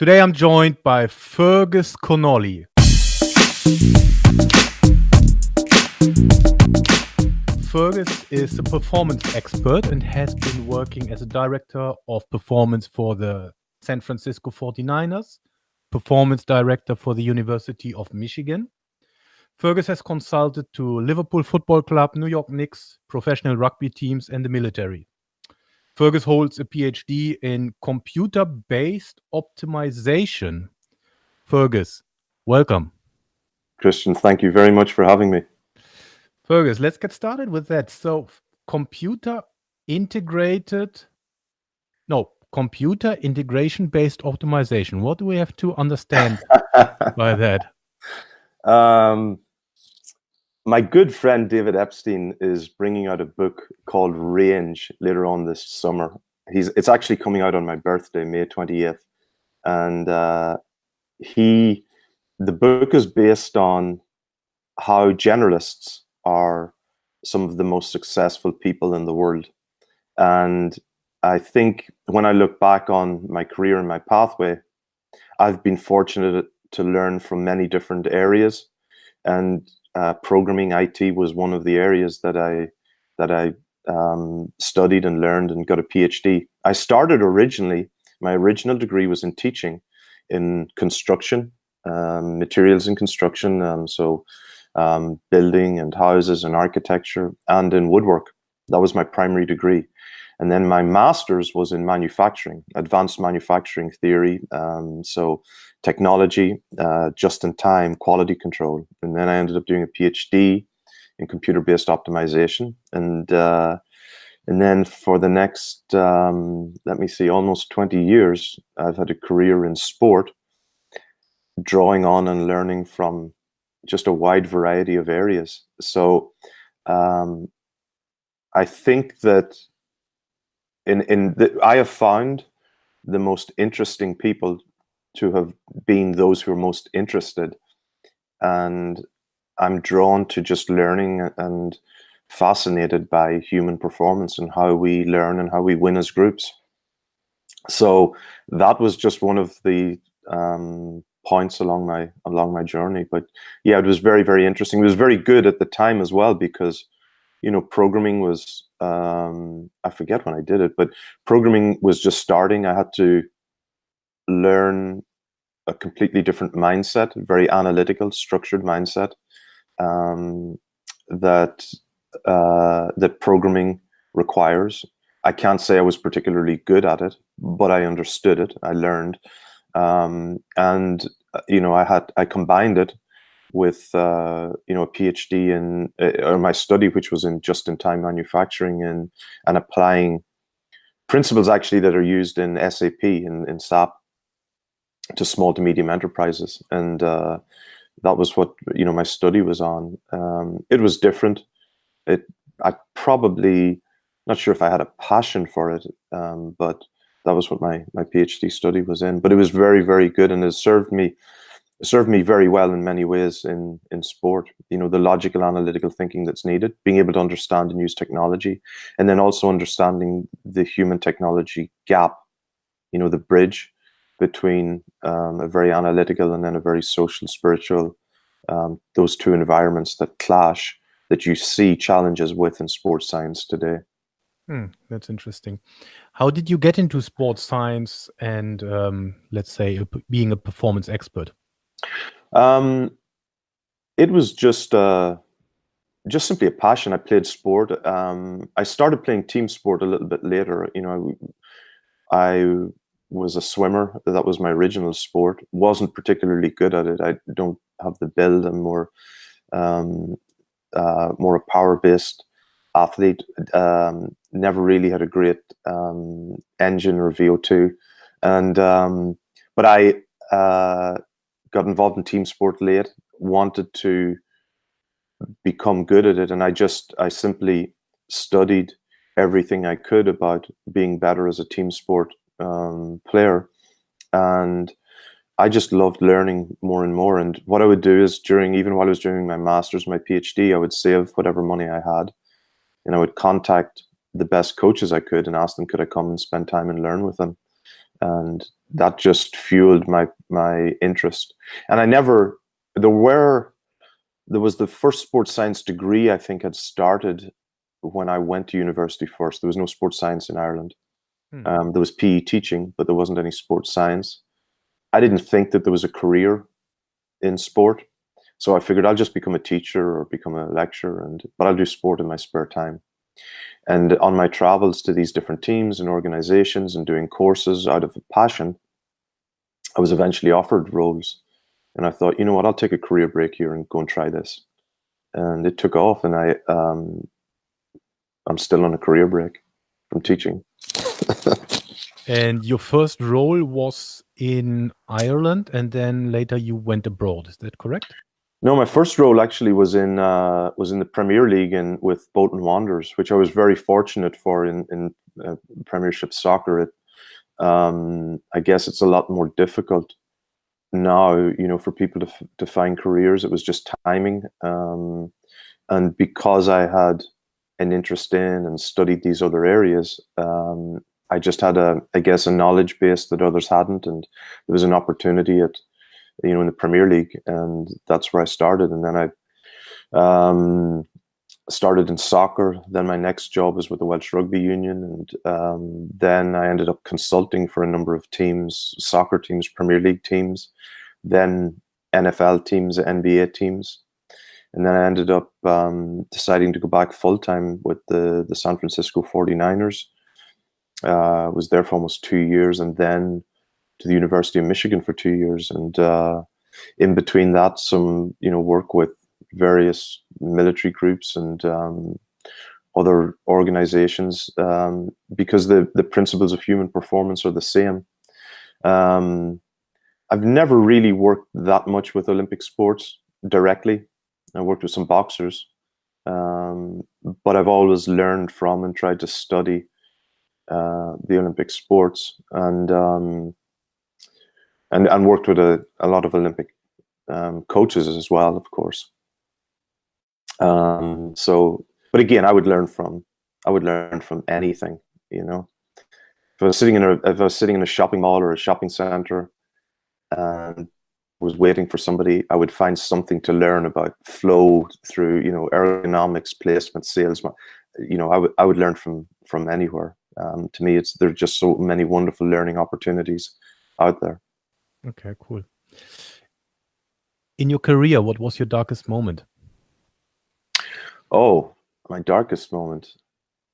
Today I'm joined by Fergus Connolly. Fergus is a performance expert and has been working as a director of performance for the San Francisco 49ers, performance director for the University of Michigan. Fergus has consulted to Liverpool Football Club, New York Knicks, professional rugby teams, and the military. Fergus holds a PhD in computer-based optimization. Fergus, welcome. Christian, thank you very much for having me. Fergus, let's get started with that. So, computer integration-based optimization. What do we have to understand by that? My good friend David Epstein is bringing out a book called Range later on this summer. It's actually coming out on my birthday, May 28th. And the book is based on how generalists are some of the most successful people in the world. And I think when I look back on my career and my pathway, I've been fortunate to learn from many different areas, and programming IT was one of the areas that I studied and learned and got a PhD. I started my original degree was in teaching in construction, materials in construction, so building and houses and architecture, and in woodwork. That was my primary degree. And then my master's was in manufacturing, advanced manufacturing theory, so technology, just-in-time, quality control. And then I ended up doing a PhD in computer-based optimization. And then for the next, almost 20 years, I've had a career in sport, drawing on and learning from just a wide variety of areas. So I think that I have found the most interesting people to have been those who are most interested, and I'm drawn to just learning and fascinated by human performance and how we learn and how we win as groups. So that was just one of the points along my journey. But yeah, it was very, very interesting. It was very good at the time as well, because programming was, I forget when I did it, but programming was just starting. I had to learn a completely different mindset, a very analytical, structured mindset, that programming requires. I can't say I was particularly good at it, but I understood it. I learned, and I combined it with a PhD in my study, which was in just-in-time manufacturing, and applying principles actually that are used in SAP in SAP to small to medium enterprises. And that was what my study was on. It was different. I probably not sure if I had a passion for it, but that was what my PhD study was in. But it was very, very good, and it served me very well in many ways in sport. The logical, analytical thinking that's needed, being able to understand and use technology, and then also understanding the human technology gap, the bridge between a very analytical and then a very social, spiritual, those two environments that clash, that you see challenges with in sports science today. That's interesting. How did you get into sports science and, let's say, being a performance expert? It was just simply a passion. I played sport. I started playing team sport a little bit later. I was a swimmer. That was my original sport. Wasn't particularly good at it. I don't have the build. I'm more a power-based athlete. Never really had a great engine or VO2, and but I got involved in team sport late. Wanted to become good at it, and I simply studied everything I could about being better as a team sport player, and I just loved learning more and more. And what I would do is even while I was doing my master's, my PhD, I would save whatever money I had, and I would contact the best coaches I could and ask them, could I come and spend time and learn with them? and that just fueled my interest. And there was the first sports science degree I think had started when I went to university first. There was no sports science in Ireland. There was PE teaching, but there wasn't any sports science. I didn't think that there was a career in sport, so I figured I'll just become a teacher or become a lecturer, but I'll do sport in my spare time. And on my travels to these different teams and organizations and doing courses out of a passion, I was eventually offered roles. And I thought, you know what, I'll take a career break here and go and try this. And it took off, and I'm still on a career break from teaching. And your first role was in Ireland, and then later you went abroad. Is that correct? No, my first role actually was in the Premier League with Bolton Wanderers, which I was very fortunate for in Premiership soccer. I guess it's a lot more difficult now, you know, for people to find careers. It was just timing, and because I had an interest in and studied these other areas, I just had a knowledge base that others hadn't, and there was an opportunity in the Premier League, and that's where I started. And then I started in soccer. Then my next job was with the Welsh Rugby Union, and then I ended up consulting for a number of teams, soccer teams, Premier League teams, then NFL teams, NBA teams. And then I ended up deciding to go back full-time with the San Francisco 49ers. Was there for almost 2 years, and then to the University of Michigan for 2 years. And in between that, some work with various military groups and other organizations, because the principles of human performance are the same. I've never really worked that much with Olympic sports directly. I worked with some boxers, but I've always learned from and tried to study the Olympic sports, and worked with a lot of Olympic coaches as well, of course. But again, I would learn from anything, you know. If I was sitting in a shopping mall or a shopping center and was waiting for somebody, I would find something to learn about flow through, ergonomics, placement, sales. I would learn from anywhere. To me, there's just so many wonderful learning opportunities out there. Okay, cool. In your career, what was your darkest moment? Oh, my darkest moment.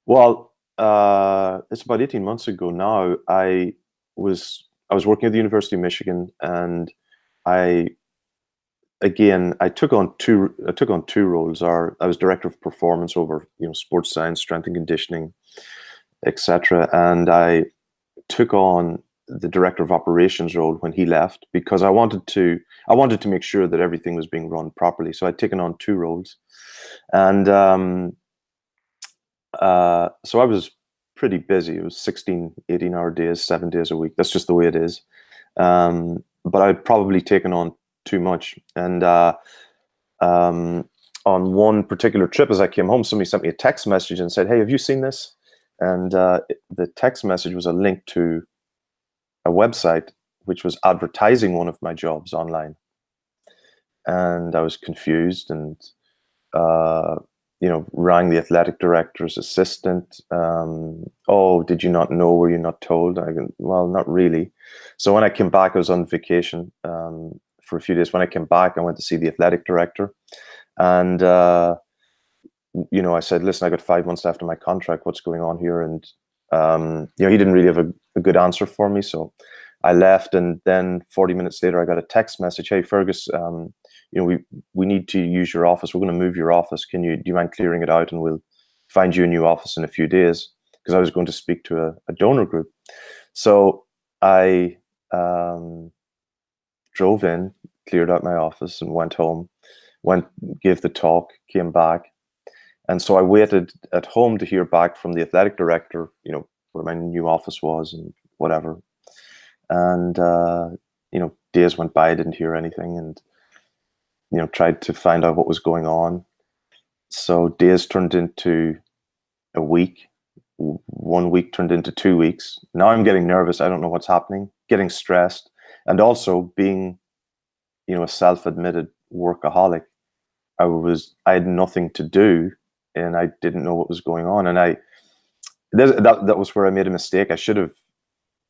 Well, it's about 18 months ago now. I was working at the University of Michigan, and I took on two roles. I was director of performance over sports science, strength and conditioning, etc. And I took on the director of operations role when he left, because I wanted to make sure that everything was being run properly. So I'd taken on two roles, and so I was pretty busy. It was 16, 18-hour days, 7 days a week. That's just the way it is. But I'd probably taken on too much. And on one particular trip, as I came home, somebody sent me a text message and said, "Hey, have you seen this?" And the text message was a link to a website which was advertising one of my jobs online. And I was confused, and rang the athletic director's assistant. "Oh, did you not know? Were you not told?" I go, "Well, not really." So when I came back, I was on vacation for a few days. When I came back, I went to see the athletic director, and I said, "Listen, I got 5 months left of my contract. What's going on here?" And he didn't really have a good answer for me, so I left. And then 40 minutes later, I got a text message: "Hey, Fergus, we need to use your office. We're going to move your office. Do you mind clearing it out, and we'll find you a new office in a few days?" Because I was going to speak to a donor group. So I drove in, cleared out my office, and went home. Gave the talk, came back. And so I waited at home to hear back from the athletic director, where my new office was and whatever. And, days went by, I didn't hear anything, and, tried to find out what was going on. So days turned into a week, 1 week turned into 2 weeks. Now I'm getting nervous. I don't know what's happening, getting stressed, and also being, a self-admitted workaholic. I had nothing to do, and I didn't know what was going on. And that was where I made a mistake. I should have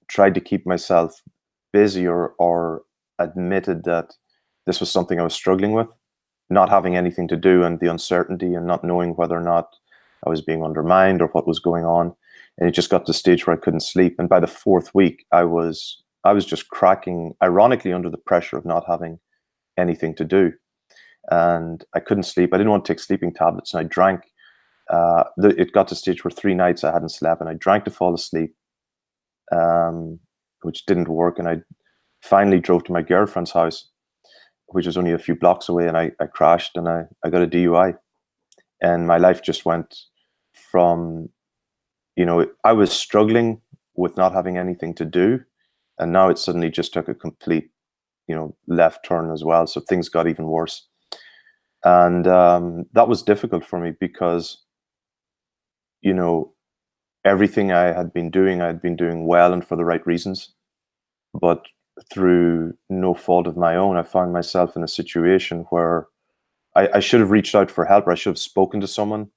tried to keep myself busy, or admitted that this was something I was struggling with, not having anything to do, and the uncertainty and not knowing whether or not I was being undermined or what was going on. And it just got to the stage where I couldn't sleep. And by the 4th week, I was just cracking, ironically, under the pressure of not having anything to do. And I couldn't sleep. I didn't want to take sleeping tablets, and I drank. It got to the stage where 3 nights I hadn't slept, and I drank to fall asleep, which didn't work. And I finally drove to my girlfriend's house, which was only a few blocks away, and I crashed, and I got a DUI. And my life just went from, I was struggling with not having anything to do, and now it suddenly just took a complete, left turn as well. So things got even worse. And that was difficult for me because, everything I had been doing well and for the right reasons. But through no fault of my own, I found myself in a situation where I should have reached out for help, or I should have spoken to someone,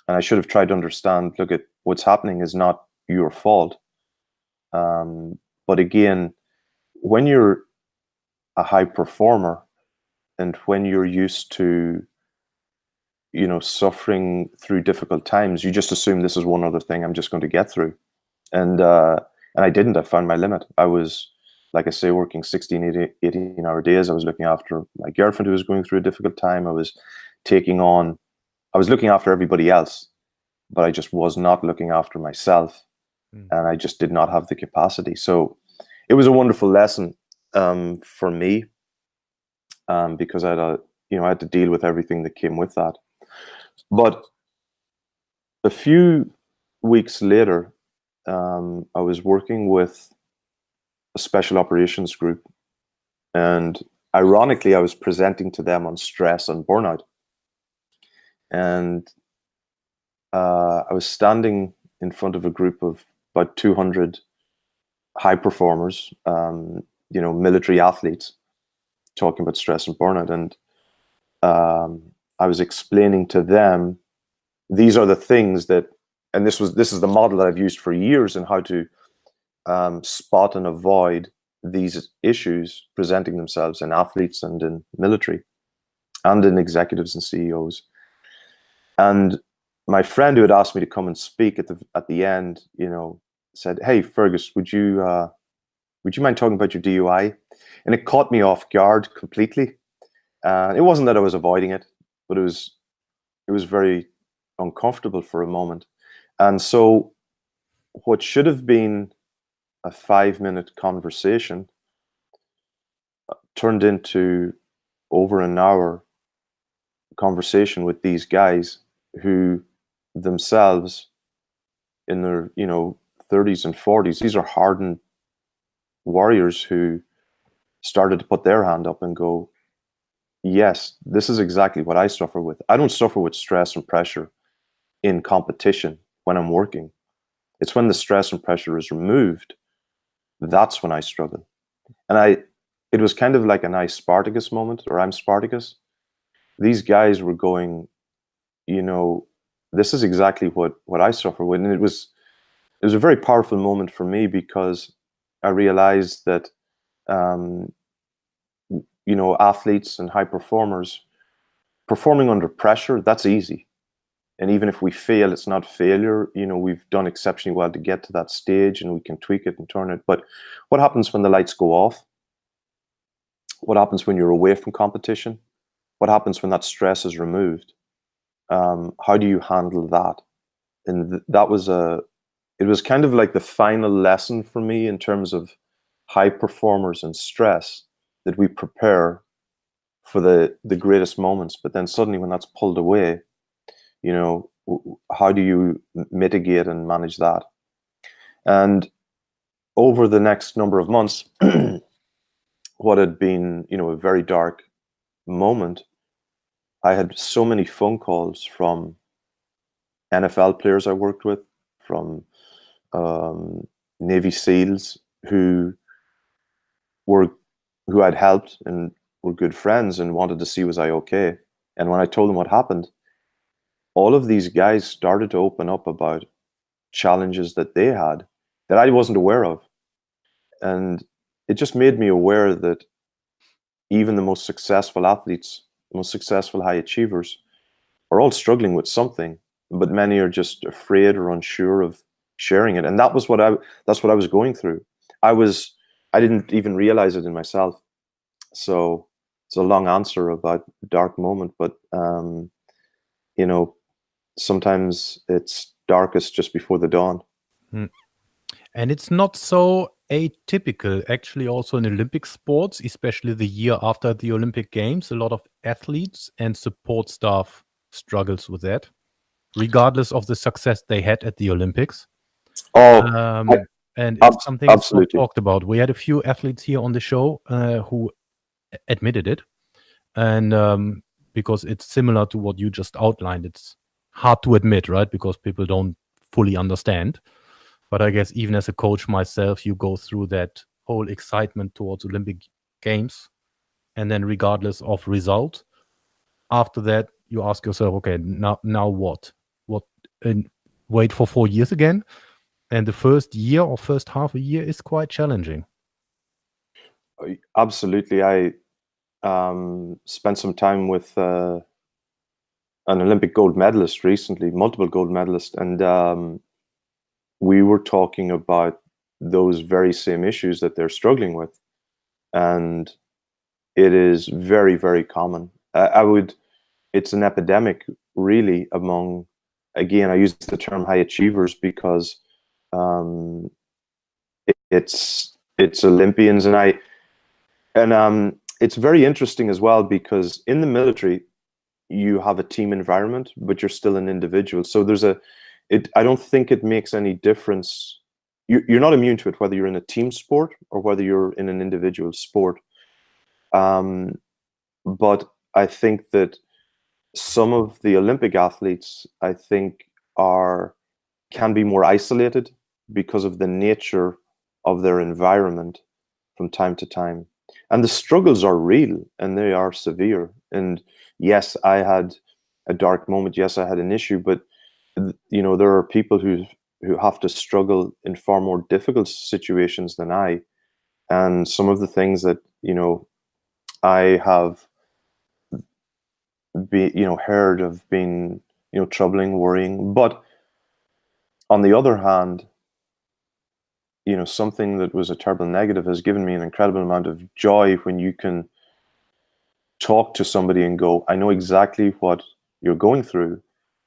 and I should have tried to understand, look, at what's happening is not your fault. But again, when you're a high performer, and when you're used to, suffering through difficult times, you just assume this is one other thing I'm just going to get through. And I didn't. I found my limit. I was, like I say, working 16, 18-hour days. I was looking after my girlfriend, who was going through a difficult time. I was looking after everybody else, but I just was not looking after myself. And I just did not have the capacity. So it was a wonderful lesson for me, because I had to deal with everything that came with that. But a few weeks later, I was working with a special operations group, and ironically, I was presenting to them on stress and burnout. And I was standing in front of a group of about 200 high performers, military athletes, talking about stress and burnout. And I was explaining to them, these are the things that, and this is the model that I've used for years in how to spot and avoid these issues presenting themselves in athletes and in military and in executives and CEOs. And my friend, who had asked me to come and speak at the end, said, "Hey, Fergus, would you mind talking about your DUI?" And it caught me off guard completely. It wasn't that I was avoiding it, but it was very uncomfortable for a moment. And so what should have been a 5-minute conversation turned into over an hour conversation with these guys, who themselves, in their 30s and 40s, these are hardened warriors who started to put their hand up and go, yes, this is exactly what I suffer with. I don't suffer with stress and pressure in competition when I'm working. It's when the stress and pressure is removed, that's when I struggle. And it was kind of like an I Spartacus moment, or I'm Spartacus. These guys were going, this is exactly what I suffer with. And it was a very powerful moment for me, because I realized that, athletes and high performers performing under pressure, that's easy. And even if we fail, it's not failure. We've done exceptionally well to get to that stage, and we can tweak it and turn it. But what happens when the lights go off? What happens when you're away from competition? What happens when that stress is removed? How do you handle that? And it was kind of like the final lesson for me in terms of high performers and stress, that we prepare for the greatest moments. But then suddenly, when that's pulled away, how do you mitigate and manage that? And over the next number of months, what had been, a very dark moment, I had so many phone calls from NFL players I worked with, from Navy SEALs who I'd helped and were good friends and wanted to see was I okay. And when I told them what happened, all of these guys started to open up about challenges that they had that I wasn't aware of. And it just made me aware that even the most successful athletes, the most successful high achievers, are all struggling with something, but many are just afraid or unsure of sharing it. And that's what I was going through. I didn't even realize it in myself. So it's a long answer about a dark moment, but you know, sometimes it's darkest just before the dawn. And it's not so atypical, actually, also in Olympic sports, especially the year after the Olympic Games. A lot of athletes and support staff struggles with that, regardless of the success they had at the Olympics. And it's something that's not talked about. We had a few athletes here on the show who admitted it. And because it's similar to what you just outlined, it's hard to admit, right? Because people don't fully understand. But I guess even as a coach myself, you go through that whole excitement towards Olympic Games. And then regardless of result, after that, you ask yourself, okay, now what? And wait for 4 years again? And the first year or first half a year is quite challenging. Absolutely. I spent some time with an Olympic gold medalist recently, multiple gold medalist, and we were talking about those very same issues that they're struggling with. And it is very, very common. It's an epidemic really among, again, I use the term high achievers because it's Olympians, and it's very interesting as well because in the military you have a team environment, but you're still an individual. So I don't think it makes any difference. You're not immune to it, whether you're in a team sport or whether you're in an individual sport. But I think that some of the Olympic athletes, I think, can be more isolated because of the nature of their environment from time to time. And the struggles are real and they are severe. And yes, I had a dark moment. Yes, I had an issue, but there are people who have to struggle in far more difficult situations than I. And some of the things that, I have heard of being, troubling, worrying. But on the other hand, something that was a terrible negative has given me an incredible amount of joy when you can talk to somebody and go, I know exactly what you're going through,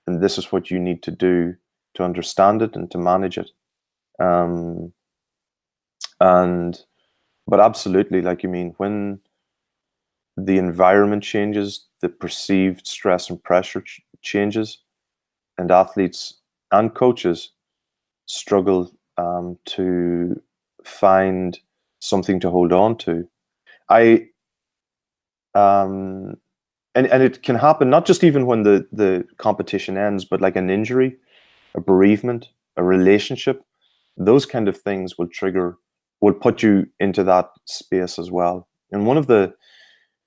and this is what you need to do to understand it and to manage it. But absolutely, like you mean, when the environment changes, the perceived stress and pressure changes, and athletes and coaches struggle to find something to hold on to. And it can happen not just even when the competition ends, but like an injury, a bereavement, a relationship, those kind of things will put you into that space as well. And one of the,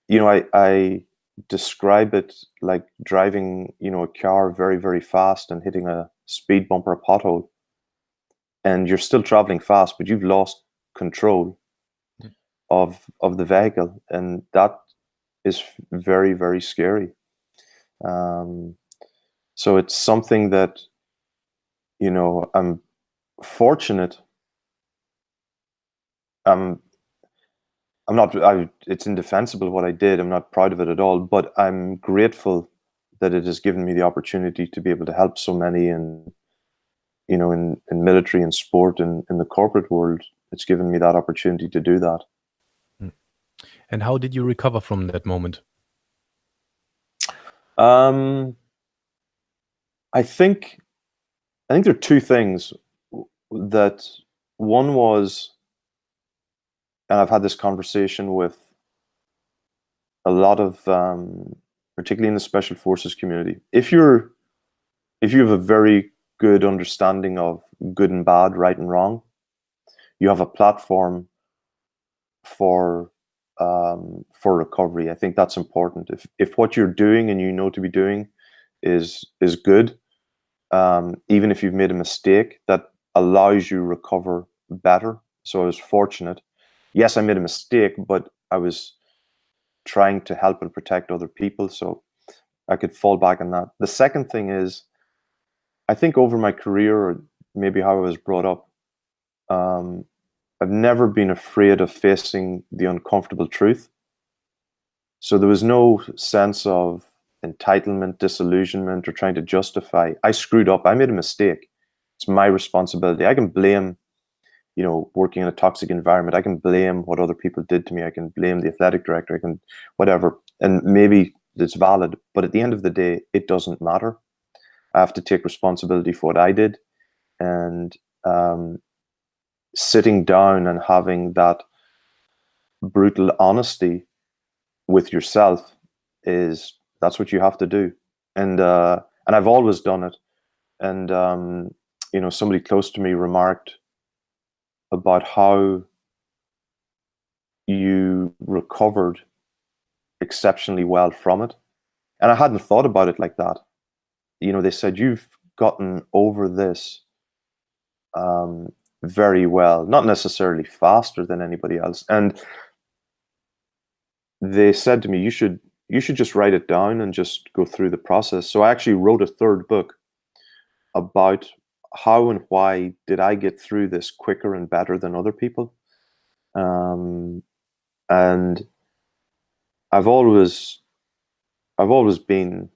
I describe it like driving, a car very, very fast and hitting a speed bump or a pothole. And you're still traveling fast, but you've lost control of the vehicle. And that is very, very scary. So it's something that, I'm fortunate. It's indefensible what I did. I'm not proud of it at all, but I'm grateful that it has given me the opportunity to be able to help so many in military and sport and in the corporate world. It's given me that opportunity to do that. And how did you recover from that moment? I think there are two things. That one was, and I've had this conversation with a lot of, particularly in the special forces community. If you have a very good understanding of good and bad, right and wrong. You have a platform for recovery. I think that's important. If what you're doing and you know to be doing is good, even if you've made a mistake, that allows you recover better. So I was fortunate. Yes, I made a mistake, but I was trying to help and protect other people, so I could fall back on that. The second thing is, I think over my career, or maybe how I was brought up, I've never been afraid of facing the uncomfortable truth. So there was no sense of entitlement, disillusionment, or trying to justify. I screwed up. I made a mistake. It's my responsibility. I can blame, working in a toxic environment. I can blame what other people did to me. I can blame the athletic director. I can whatever. And maybe it's valid. But at the end of the day, it doesn't matter. I have to take responsibility for what I did. And sitting down and having that brutal honesty with yourself that's what you have to do. And I've always done it. And somebody close to me remarked about how you recovered exceptionally well from it. And I hadn't thought about it like that. They said, you've gotten over this very well, not necessarily faster than anybody else. And they said to me, you should just write it down and just go through the process. So I actually wrote a third book about how and why did I get through this quicker and better than other people. And I've always been,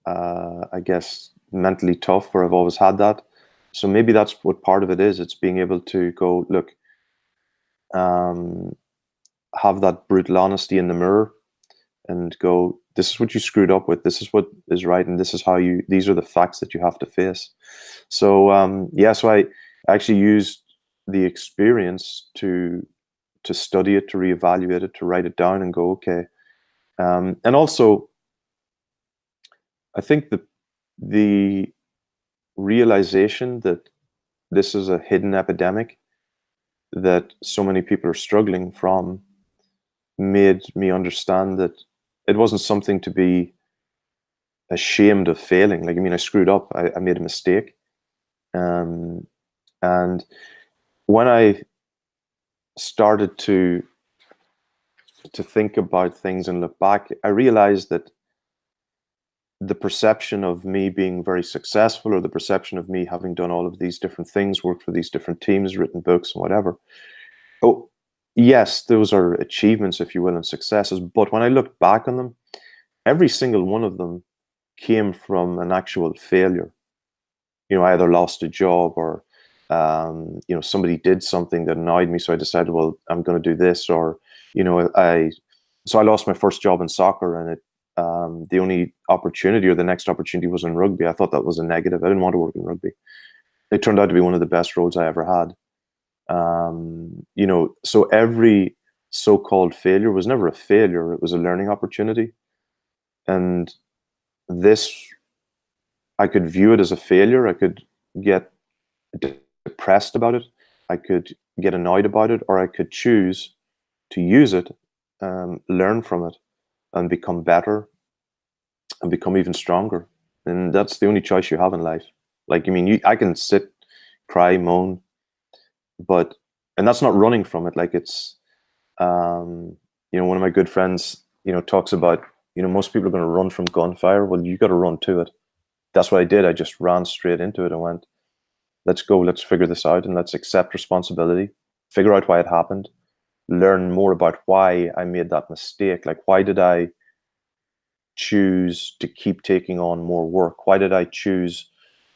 I guess, mentally tough, or I've always had that. So maybe that's what part of it is. It's being able to go, look, have that brutal honesty in the mirror and go, this is what you screwed up with. This is what is right. And this is how these are the facts that you have to face. So, so I actually used the experience to study it, to reevaluate it, to write it down and go, okay. And also, I think the realization that this is a hidden epidemic that so many people are struggling from made me understand that it wasn't something to be ashamed of failing. Like, I screwed up. I made a mistake. And when I started to think about things and look back, I realized that the perception of me being very successful, or the perception of me having done all of these different things, worked for these different teams, written books and whatever. Oh, yes, those are achievements, if you will, and successes. But when I look back on them, every single one of them came from an actual failure. I either lost a job, or somebody did something that annoyed me, so I decided, well, I'm going to do this. Or I lost my first job in soccer, and the only opportunity, or the next opportunity, was in rugby. I thought that was a negative. I didn't want to work in rugby. It turned out to be one of the best roles I ever had. So every so-called failure was never a failure. It was a learning opportunity. And this, I could view it as a failure. I could get depressed about it. I could get annoyed about it, or I could choose to use it, learn from it, and become better and become even stronger. And that's the only choice you have in life. Like, I can sit, cry, moan, and that's not running from it. Like, it's, one of my good friends, talks about, most people are going to run from gunfire. Well, you got to run to it. That's what I did. I just ran straight into it and went, let's go, let's figure this out, and let's accept responsibility, figure out why it happened, learn more about why I made that mistake. Like, why did I choose to keep taking on more work? Why did I choose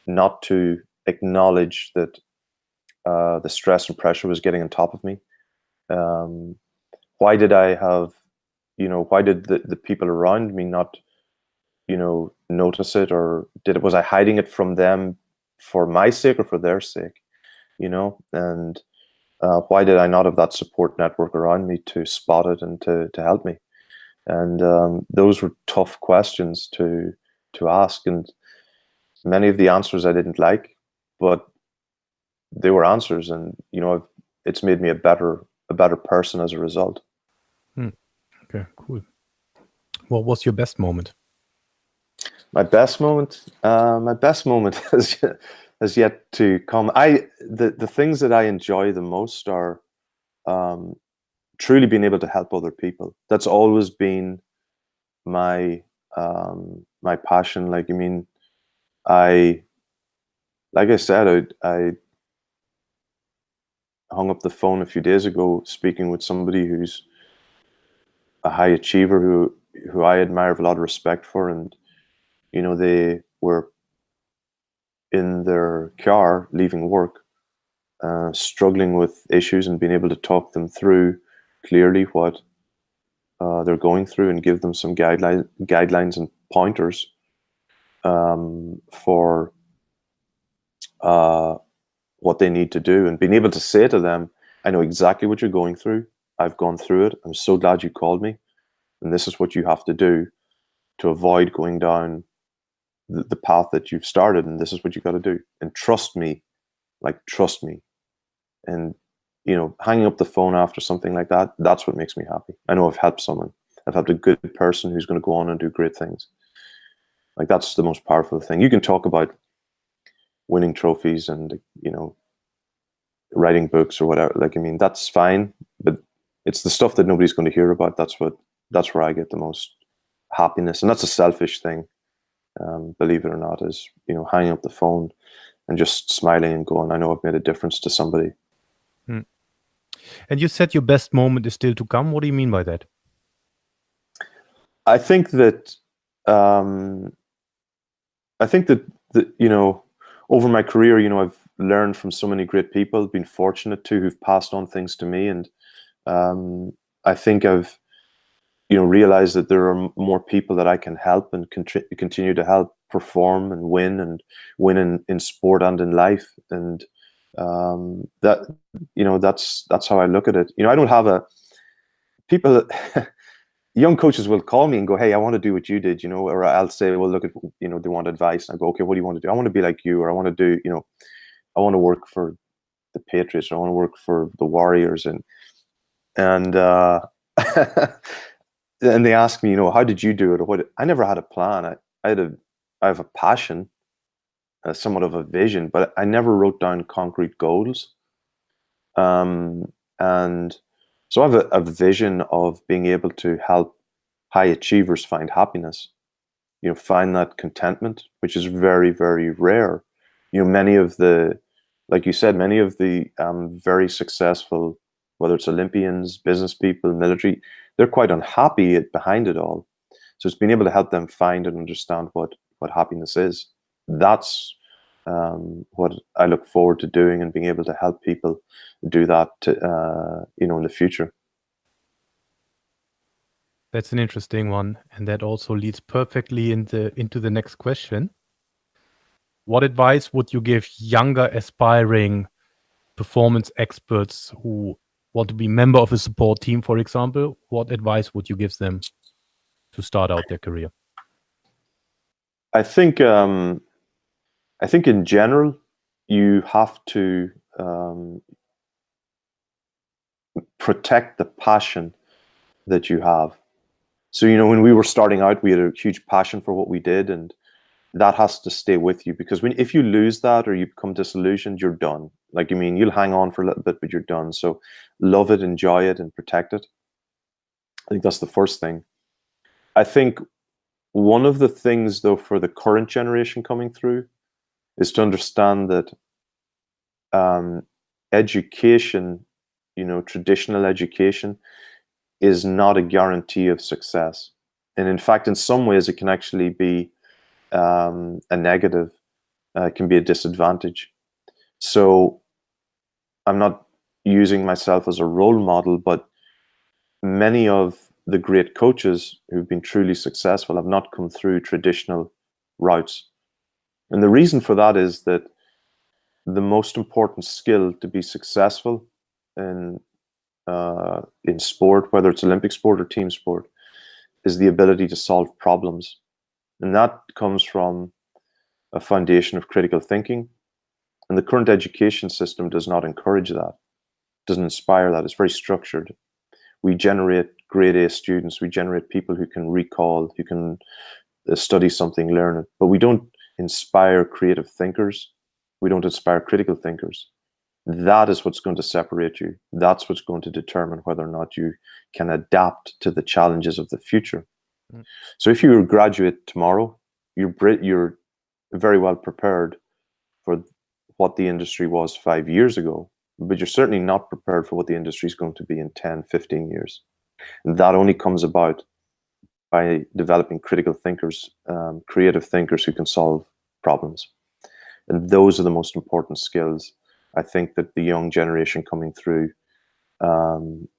not to acknowledge that the stress and pressure was getting on top of me? Why did I have, why did the people around me not, notice it? Or was I hiding it from them for my sake or for their sake? And why did I not have that support network around me to spot it and to help me? And those were tough questions to ask. And many of the answers I didn't like, but they were answers, and it's made me a better person as a result. Okay, cool. What was your best moment? My best moment has yet to come. The things that I enjoy the most are truly being able to help other people. That's always been my my passion. Like I said, I hung up the phone a few days ago speaking with somebody who's a high achiever who I admire, have a lot of respect for, and they were in their car leaving work, struggling with issues, and being able to talk them through clearly what they're going through and give them some guidelines and pointers for what they need to do, and being able to say to them, I know exactly what you're going through. I've gone through it. I'm so glad you called me. And this is what you have to do to avoid going down the path that you've started. And this is what you got to do. And trust me, trust me. And, hanging up the phone after something like that, that's what makes me happy. I know I've helped someone. I've helped a good person who's going to go on and do great things. Like, that's the most powerful thing. You can talk about winning trophies and, writing books or whatever. That's fine, but it's the stuff that nobody's going to hear about. That's where I get the most happiness. And that's a selfish thing, believe it or not, is, hanging up the phone and just smiling and going, I know I've made a difference to somebody. And you said your best moment is still to come. What do you mean by that? I think that over my career, I've learned from so many great people, been fortunate to, who've passed on things to me. And I think I've, realized that there are more people that I can help and continue to help perform and win in sport and in life. And that's how I look at it. I don't have people young coaches will call me and go, hey, I want to do what you did, or I'll say, well, look at, they want advice. And I go, okay, what do you want to do? I want to be like you, or I want to do, I want to work for the Patriots, or I want to work for the Warriors. And and they ask me, how did you do it? Or what? I never had a plan. I have a passion, somewhat of a vision, but I never wrote down concrete goals. And so I have a vision of being able to help high achievers find happiness, find that contentment, which is very, very rare. Many of the, like you said, many of the very successful, whether it's Olympians, business people, military, they're quite unhappy behind it all. So it's being able to help them find and understand what happiness is. That's what I look forward to doing, and being able to help people do that, in the future. That's an interesting one, and that also leads perfectly into the next question. What advice would you give younger aspiring performance experts who want to be member of a support team, for example? What advice would you give them to start out their career? I think in general, you have to protect the passion that you have. So, when we were starting out, we had a huge passion for what we did, and that has to stay with you, because if you lose that or you become disillusioned, you're done. You'll hang on for a little bit, but you're done. So love it, enjoy it, and protect it. I think that's the first thing. I think one of the things, though, for the current generation coming through is to understand that education, traditional education, is not a guarantee of success. And in fact, in some ways, it can actually be a negative, can be a disadvantage. So I'm not using myself as a role model, but many of the great coaches who've been truly successful have not come through traditional routes. And the reason for that is that the most important skill to be successful in sport, whether it's Olympic sport or team sport, is the ability to solve problems. And that comes from a foundation of critical thinking. And the current education system does not encourage that, doesn't inspire that. It's very structured. We generate grade A students. We generate people who can recall, who can study something, learn it. But we don't inspire creative thinkers. We don't inspire critical thinkers. That is what's going to separate you. That's what's going to determine whether or not you can adapt to the challenges of the future. So if you graduate tomorrow, you're very well prepared for what the industry was 5 years ago, but you're certainly not prepared for what the industry is going to be in 10, 15 years. And that only comes about by developing critical thinkers, creative thinkers who can solve problems. And those are the most important skills I think that the young generation coming through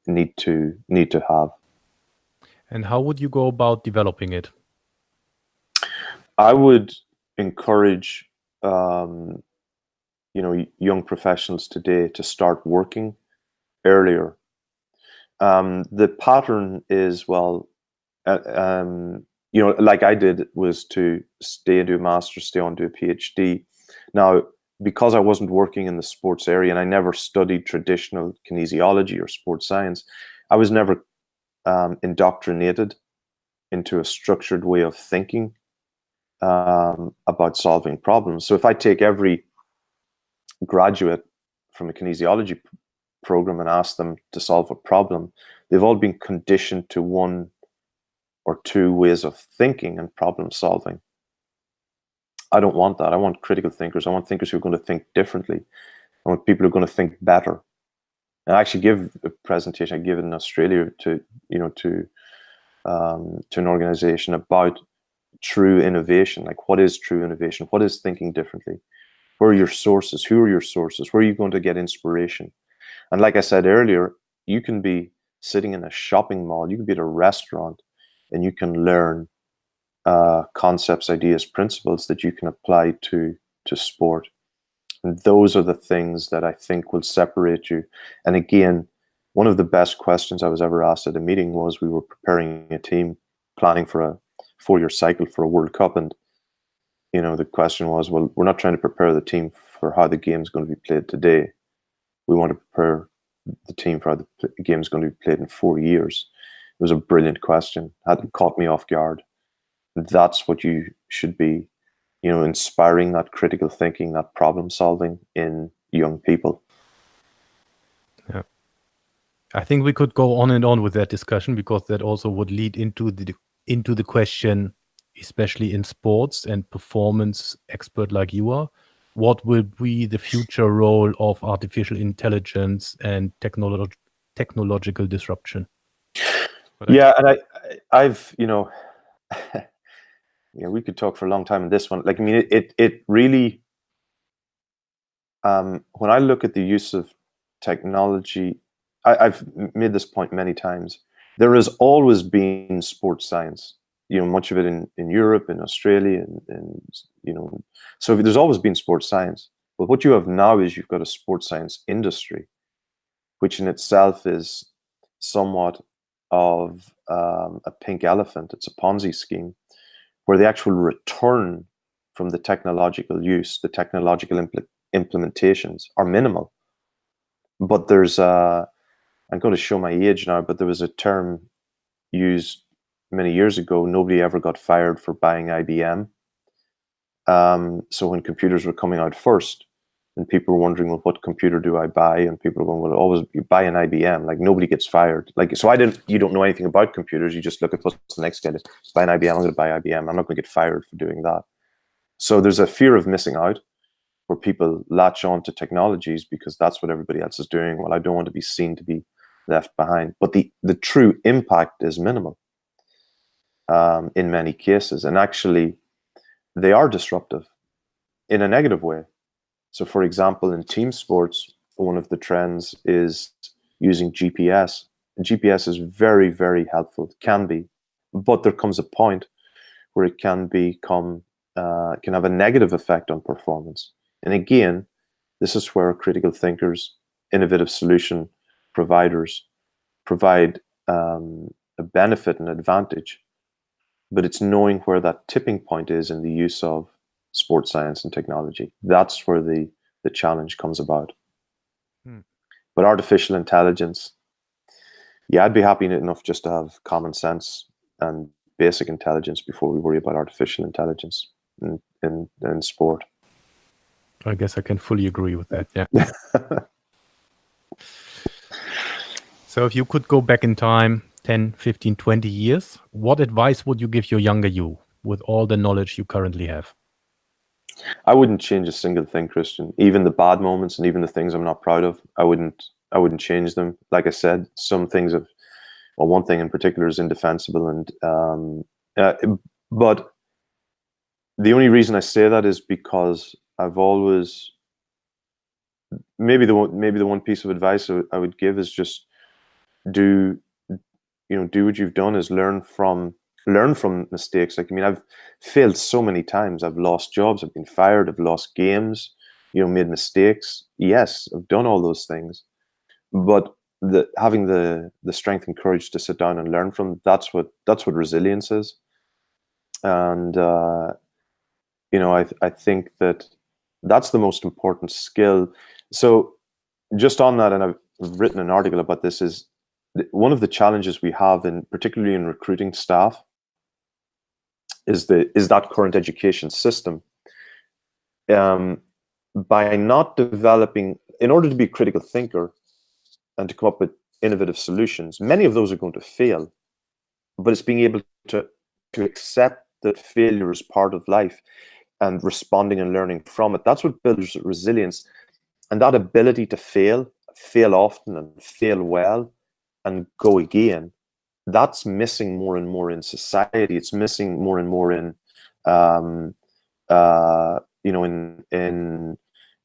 need to have. And how would you go about developing it? I would encourage young professionals today to start working earlier. The pattern is, like I did, was to stay and do a master's, stay on, do a PhD. Now, because I wasn't working in the sports area and I never studied traditional kinesiology or sports science, I was never indoctrinated into a structured way of thinking about solving problems. So if I take every graduate from a kinesiology program and ask them to solve a problem, they've all been conditioned to one or two ways of thinking and problem solving. I don't want that. I want critical thinkers. I want thinkers who are going to think differently. I want people who are going to think better. And I actually give a presentation. I give it in Australia to an organization about true innovation. Like, what is true innovation? What is thinking differently? Where are your sources? Who are your sources? Where are you going to get inspiration? And like I said earlier, you can be sitting in a shopping mall, you can be at a restaurant, and you can learn concepts, ideas, principles that you can apply to sport. And those are the things that I think will separate you. And again, one of the best questions I was ever asked at a meeting was, we were preparing a team, planning for a 4-year cycle for a World Cup. And, the question was, well, we're not trying to prepare the team for how the game is going to be played today. We want to prepare the team for how the game is going to be played in 4 years. It was a brilliant question. Hadn't caught me off guard. That's what you should be, inspiring that critical thinking, that problem solving in young people. Yeah. I think we could go on and on with that discussion, because that also would lead into the question, especially in sports and performance expert like you are, what will be the future role of artificial intelligence and technological disruption? Yeah, and I've we could talk for a long time on this one. Like, I mean, it really, when I look at the use of technology, I've made this point many times. There has always been sports science, much of it in Europe, in Australia, and so there's always been sports science. But what you have now is you've got a sports science industry, which in itself is somewhat of a pink elephant. It's a Ponzi scheme, where the actual return from the technological use, the technological implementations are minimal. But there's I'm going to show my age now, but there was a term used many years ago: nobody ever got fired for buying IBM. So when computers were coming out first, and people were wondering, well, what computer do I buy? And people were going, well, always you buy an IBM. Like, nobody gets fired. Like, so you don't know anything about computers. You just look at what's the next guy. Buy an IBM. I'm going to buy IBM. I'm not going to get fired for doing that. So there's a fear of missing out, where people latch on to technologies because that's what everybody else is doing. Well, I don't want to be seen to be left behind. But the true impact is minimal in many cases. And actually, they are disruptive in a negative way. So, for example, in team sports, one of the trends is using GPS. And GPS is very, very helpful. It can be, but there comes a point where it can become, can have a negative effect on performance. And again, this is where critical thinkers, innovative solution providers provide a benefit and advantage. But it's knowing where that tipping point is in the use of sports science and technology. That's where the challenge comes about. But artificial intelligence, yeah, I'd be happy enough just to have common sense and basic intelligence before we worry about artificial intelligence in sport. I guess I can fully agree with that. Yeah. So if you could go back in time 10, 15, 20 years, what advice would you give your younger you with all the knowledge you currently have? I wouldn't change a single thing, Christian. Even the bad moments and even the things I'm not proud of, I wouldn't change them. Like I said, some things have, well, one thing in particular is indefensible, and but the only reason I say that is because I've always, maybe the one piece of advice I would give is just do what you've done, is learn from mistakes. Like, I mean, I've failed so many times. I've lost jobs, I've been fired, I've lost games, made mistakes. Yes, I've done all those things, but having the strength and courage to sit down and learn from, that's what resilience is. And I think that's the most important skill. So just on that, and I've written an article about this, is one of the challenges we have, particularly in recruiting staff, is that current education system. By not developing, in order to be a critical thinker and to come up with innovative solutions, many of those are going to fail, but it's being able to accept that failure is part of life and responding and learning from it. That's what builds resilience. And that ability to fail often and fail well and go again, that's missing more and more in society. It's missing more and more in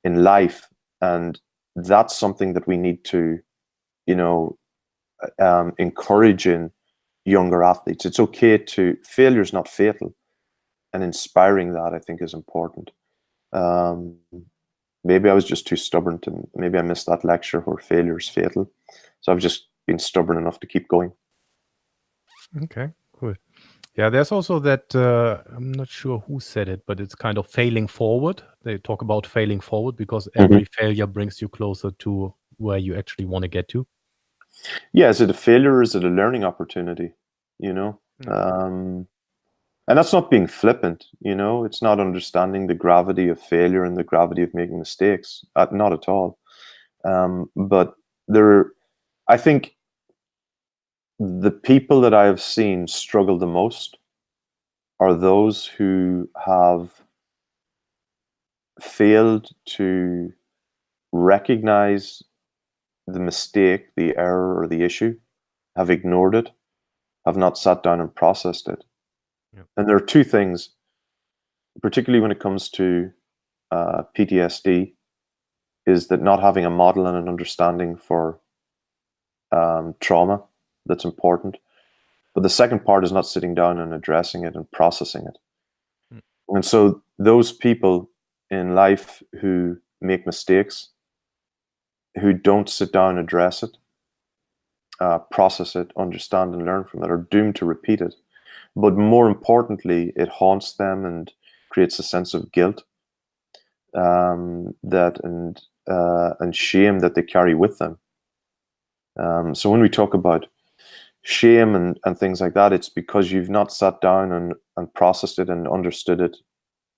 in life, and that's something that we need to encourage in younger athletes. It's okay to, failure is not fatal, and inspiring that, I think, is important. Maybe I was just too stubborn maybe I missed that lecture where failure is fatal. So I've just been stubborn enough to keep going. Okay, cool. Yeah, there's also that, I'm not sure who said it, but it's kind of failing forward. They talk about failing forward because every failure brings you closer to where you actually want to get to. Yeah, is it a failure or is it a learning opportunity? And that's not being flippant, it's not understanding the gravity of failure and the gravity of making mistakes. Not at all. But I think the people that I have seen struggle the most are those who have failed to recognize the mistake, the error, or the issue, have ignored it, have not sat down and processed it. Yep. And there are two things, particularly when it comes to PTSD, is that not having a model and an understanding for trauma that's important. But the second part is not sitting down and addressing it and processing it. And so those people in life who make mistakes, who don't sit down, address it, process it, understand and learn from it, are doomed to repeat it. But more importantly, it haunts them and creates a sense of guilt and shame that they carry with them. So when we talk about shame and things like that, it's because you've not sat down and processed it and understood it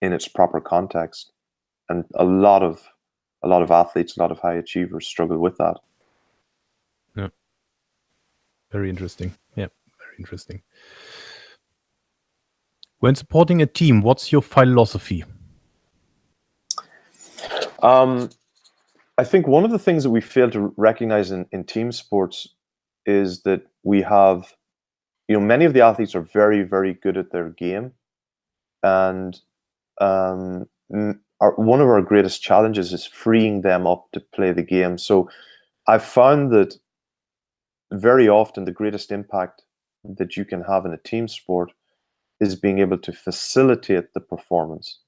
in its proper context. And a lot of athletes, a lot of high achievers struggle with that. Yeah. Very interesting. Yeah, very interesting. When supporting a team, what's your philosophy? I think one of the things that we fail to recognize in team sports is that we have, many of the athletes are very, very good at their game. And one of our greatest challenges is freeing them up to play the game. So I've found that very often the greatest impact that you can have in a team sport is being able to facilitate the performance.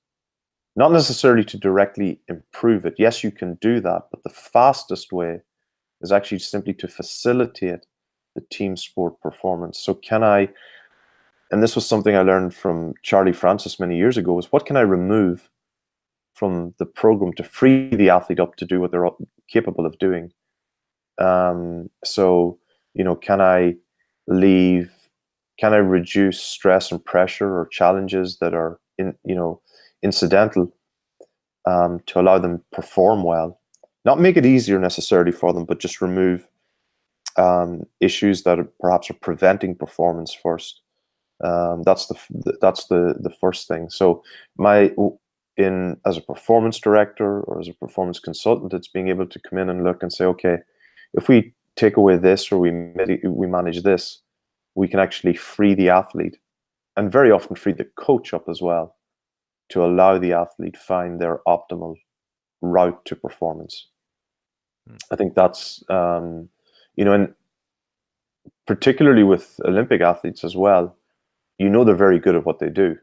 Not necessarily to directly improve it. Yes, you can do that, but the fastest way is actually simply to facilitate the team sport performance. So can I and this was something I learned from Charlie Francis many years ago, is what can I remove from the program to free the athlete up to do what they're capable of doing. So, can I reduce stress and pressure or challenges that are incidental, to allow them to perform well, not make it easier necessarily for them, but just remove issues that perhaps are preventing performance first. That's the first thing. So as a performance director or as a performance consultant, it's being able to come in and look and say, okay, if we take away this or we manage this, we can actually free the athlete, and very often free the coach up as well, to allow the athlete find their optimal route to performance. I think that's and particularly with Olympic athletes as well, they're very good at what they do.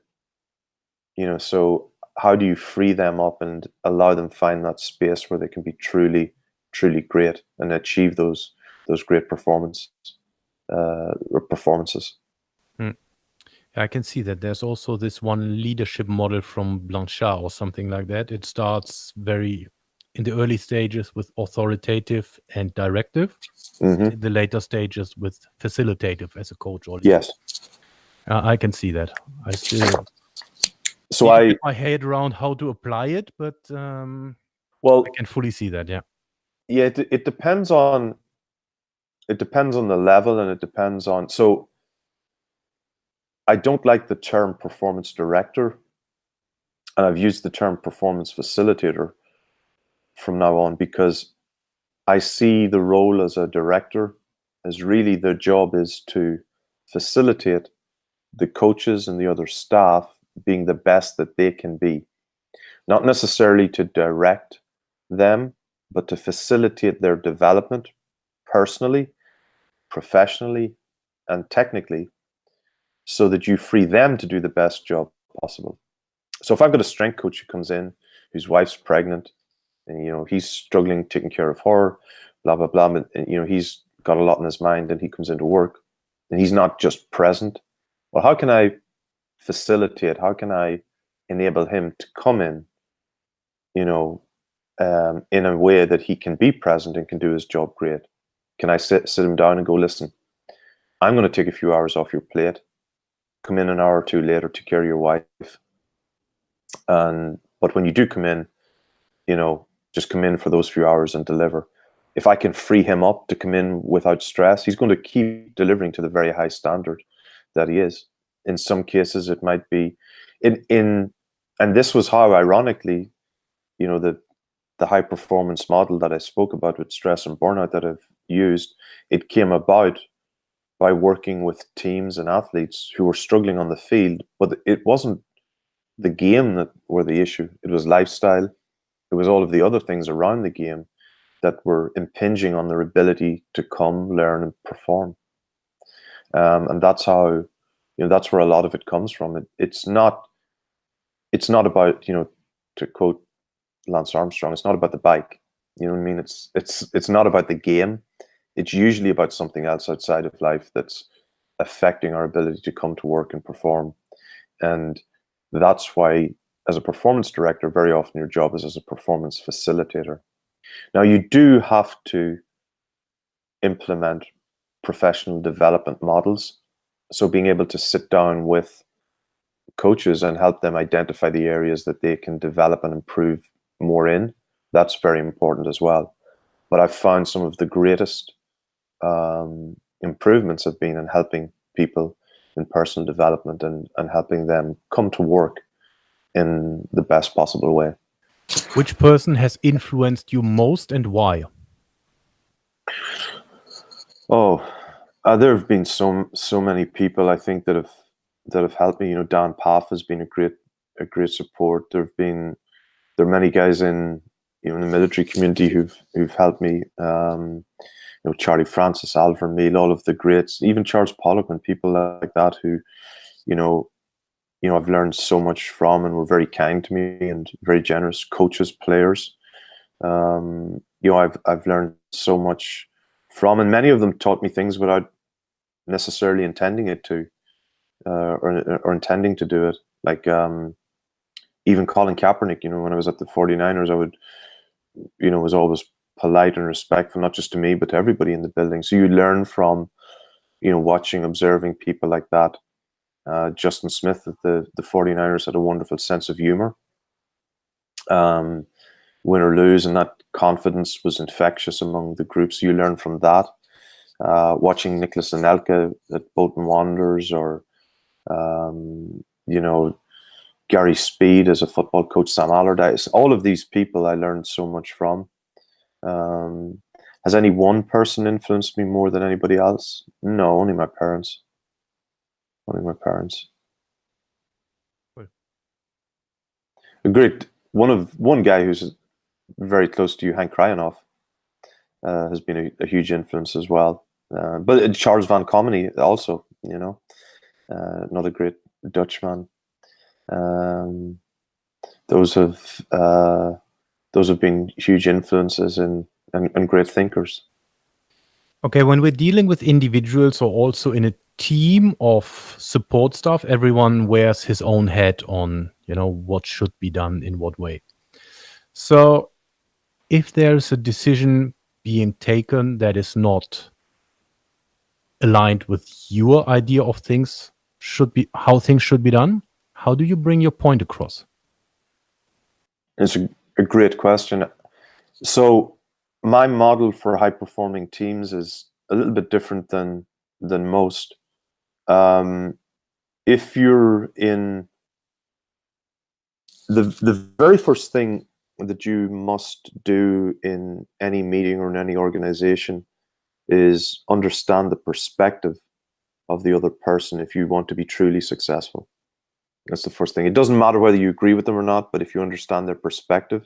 So how do you free them up and allow them find that space where they can be truly, truly great and achieve those great performances. I can see that there's also this one leadership model from Blanchard or something like that. It starts very in the early stages with authoritative and directive, in the later stages with facilitative as a coach. Or yes, I can see that. I still get my head around how to apply it, but I can fully see that. Yeah. It depends on the level, and it depends on. So I don't like the term performance director, and I've used the term performance facilitator from now on, because I see the role as a director as really their job is to facilitate the coaches and the other staff being the best that they can be. Not necessarily to direct them, but to facilitate their development personally, professionally, and technically, so that you free them to do the best job possible. So if I've got a strength coach who comes in, whose wife's pregnant, and he's struggling taking care of her, blah blah blah, and he's got a lot in his mind, and he comes into work and he's not just present. Well, how can I facilitate? How can I enable him to come in, in a way that he can be present and can do his job great? Can I sit him down and go, listen, I'm going to take a few hours off your plate. Come in an hour or two later, take care of your wife. But when you do come in, just come in for those few hours and deliver. If I can free him up to come in without stress, he's going to keep delivering to the very high standard that he is. In some cases, it might be and this was how, ironically, the high performance model that I spoke about with stress and burnout that I've used, it came about by working with teams and athletes who were struggling on the field, but it wasn't the game that were the issue. It was lifestyle. It was all of the other things around the game that were impinging on their ability to come, learn, and perform. And that's how, that's where a lot of it comes from. It's not about, to quote Lance Armstrong, it's not about the bike. You know what I mean? It's not about the game. It's usually about something else outside of life that's affecting our ability to come to work and perform. And that's why, as a performance director, very often your job is as a performance facilitator. Now, you do have to implement professional development models. So being able to sit down with coaches and help them identify the areas that they can develop and improve more in, that's very important as well. But I've found some of the greatest improvements have been in helping people in personal development and helping them come to work in the best possible way. Which person has influenced you most and why? There have been so many people, I think, that have helped me. Dan Paff has been a great support. There are many guys in in the military community who've helped me. Charlie Francis, Alvar Meal, all of the greats, even Charles Poliquin, people like that who, I've learned so much from and were very kind to me and very generous. Coaches, players, I've learned so much from, and many of them taught me things without necessarily intending it to. or intending to do it. Like even Colin Kaepernick, when I was at the 49ers, I would, was always polite and respectful, not just to me, but to everybody in the building. So you learn from, watching, observing people like that. Justin Smith at the 49ers had a wonderful sense of humor. Win or lose, and that confidence was infectious among the groups. You learn from that. Watching Nicholas Anelka at Bolton Wanderers, or Gary Speed as a football coach, Sam Allardyce, all of these people I learned so much from. Has any one person influenced me more than anybody else? No, only my parents. Only my parents. Cool. One guy who's very close to you, Hank Krajinoff, has been a huge influence as well. But Charles van Comeny also, another great Dutchman. Those have been huge influences and great thinkers. Okay, when we're dealing with individuals or also in a team of support staff, everyone wears his own hat on, what should be done in what way. So if there's a decision being taken that is not aligned with your idea of how things should be done, how do you bring your point across? It's a great question. So my model for high-performing teams is a little bit different than most. If you're in the very first thing that you must do in any meeting or in any organization is understand the perspective of the other person if you want to be truly successful. That's the first thing. It doesn't matter whether you agree with them or not, but if you understand their perspective,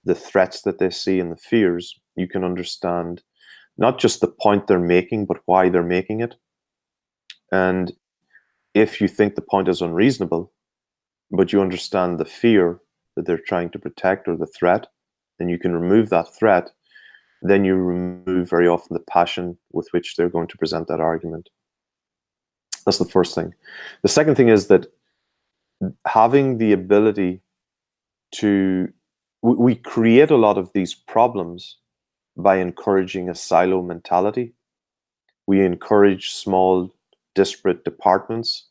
the threats that they see and the fears, you can understand not just the point they're making, but why they're making it. And if you think the point is unreasonable, but you understand the fear that they're trying to protect or the threat, then you can remove that threat. Then you remove very often the passion with which they're going to present that argument. That's the first thing. The second thing is that having the ability to, we create a lot of these problems by encouraging a silo mentality. We encourage small, disparate departments,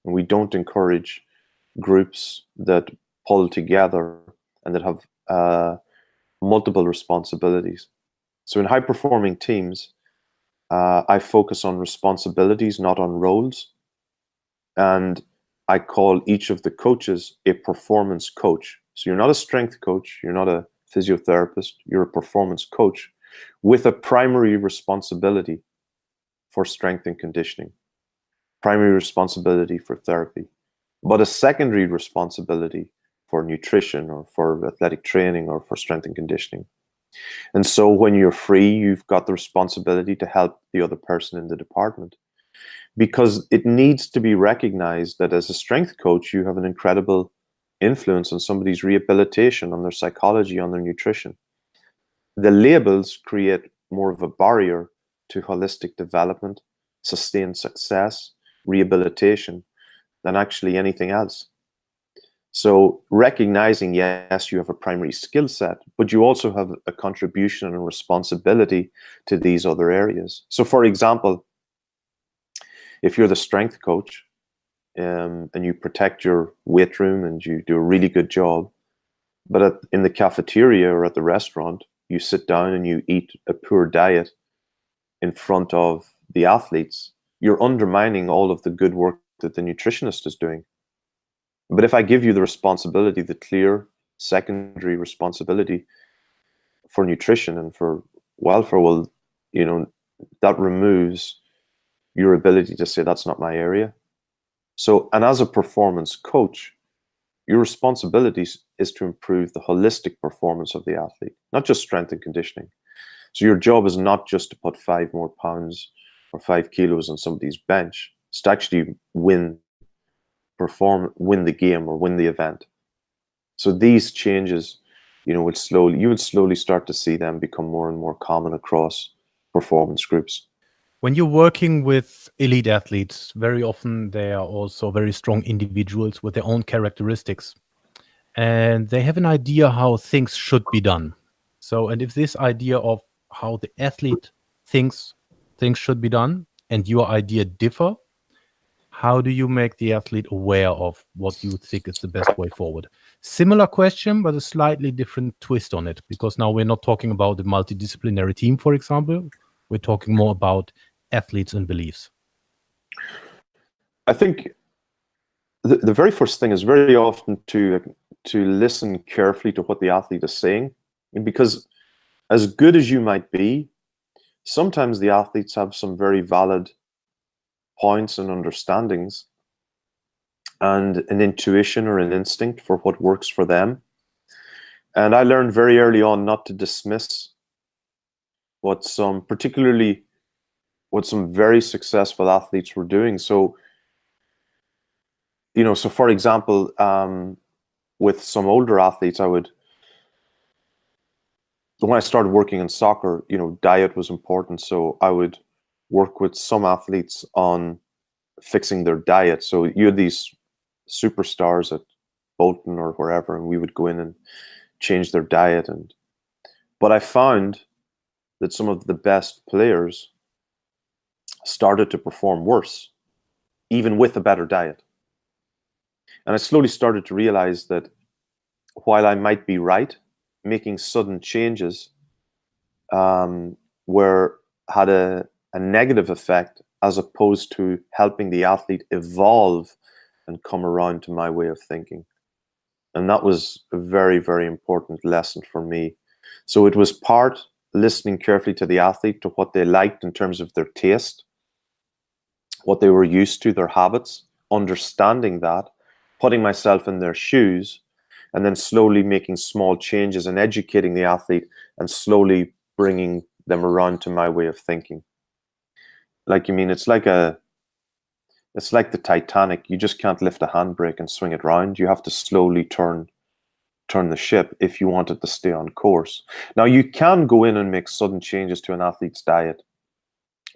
and we don't encourage groups that pull together and that have multiple responsibilities. So in high-performing teams, I focus on responsibilities, not on roles. And I call each of the coaches a performance coach. So you're not a strength coach, you're not a physiotherapist, you're a performance coach with a primary responsibility for strength and conditioning, primary responsibility for therapy, but a secondary responsibility for nutrition or for athletic training or for strength and conditioning. And so when you're free, you've got the responsibility to help the other person in the department, because it needs to be recognized that as a strength coach, you have an incredible influence on somebody's rehabilitation, on their psychology, on their nutrition. The labels create more of a barrier to holistic development, sustained success, rehabilitation than actually anything else. So recognizing, yes, you have a primary skill set, but you also have a contribution and a responsibility to these other areas. So for example, if you're the strength coach and you protect your weight room and you do a really good job, but in the cafeteria or at the restaurant, you sit down and you eat a poor diet in front of the athletes, you're undermining all of the good work that the nutritionist is doing. But if I give you the responsibility, the clear secondary responsibility for nutrition and for welfare, well, that removes your ability to say that's not my area. So, and as a performance coach, your responsibility is to improve the holistic performance of the athlete, not just strength and conditioning. So your job is not just to put 5 more pounds or 5 kilos on somebody's bench. It's to actually win the game or win the event. So these changes, you would slowly start to see them become more and more common across performance groups. When you're working with elite athletes, very often they are also very strong individuals with their own characteristics. And they have an idea how things should be done. So, and if this idea of how the athlete thinks things should be done and your idea differ, how do you make the athlete aware of what you think is the best way forward? Similar question, but a slightly different twist on it, because now we're not talking about a multidisciplinary team, for example. We're talking more about athletes and beliefs. I think the very first thing is very often to listen carefully to what the athlete is saying, and because as good as you might be, sometimes the athletes have some very valid points and understandings and an intuition or an instinct for what works for them. And I learned very early on not to dismiss particularly what some very successful athletes were doing. So, so for example, with some older athletes, when I started working in soccer, diet was important. So I would work with some athletes on fixing their diet. So you had these superstars at Bolton or wherever, and we would go in and change their diet. But I found that some of the best players started to perform worse, even with a better diet. And I slowly started to realize that while I might be right, making sudden changes had a negative effect as opposed to helping the athlete evolve and come around to my way of thinking. And that was a very, very important lesson for me. So it was part listening carefully to the athlete, to what they liked in terms of their taste, what they were used to, their habits, understanding that, putting myself in their shoes, and then slowly making small changes and educating the athlete and slowly bringing them around to my way of thinking. It's like the Titanic. You just can't lift a handbrake and swing it round. You have to slowly turn the ship if you want it to stay on course. Now, you can go in and make sudden changes to an athlete's diet,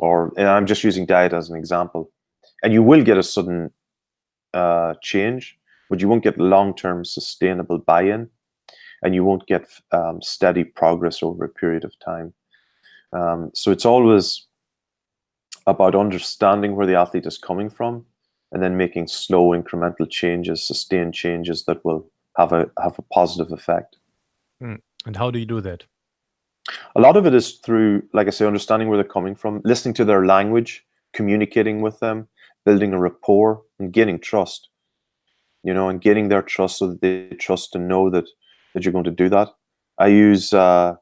and I'm just using diet as an example, and you will get a sudden change, but you won't get long-term sustainable buy-in, and you won't get steady progress over a period of time. So it's always about understanding where the athlete is coming from, and then making slow incremental changes, sustained changes that will have a positive effect. And how do you do that? A lot of it is through, like I say, understanding where they're coming from, listening to their language, communicating with them, building a rapport, and gaining trust. And gaining their trust so that they trust and know that you're going to do that. I use a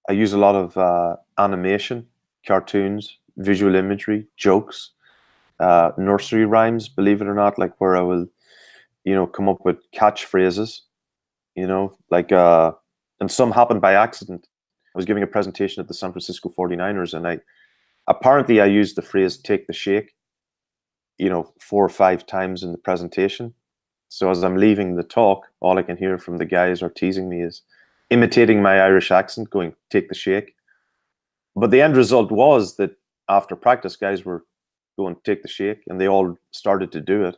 lot of animation, cartoons, visual imagery, jokes, nursery rhymes, believe it or not, like where I will, come up with catchphrases, and some happened by accident. I was giving a presentation at the San Francisco 49ers, and I used the phrase "take the shake," 4 or 5 times in the presentation. So as I'm leaving the talk, all I can hear from the guys are teasing me is imitating my Irish accent, going, "take the shake." But the end result was that after practice, guys were going, "take the shake," and they all started to do it.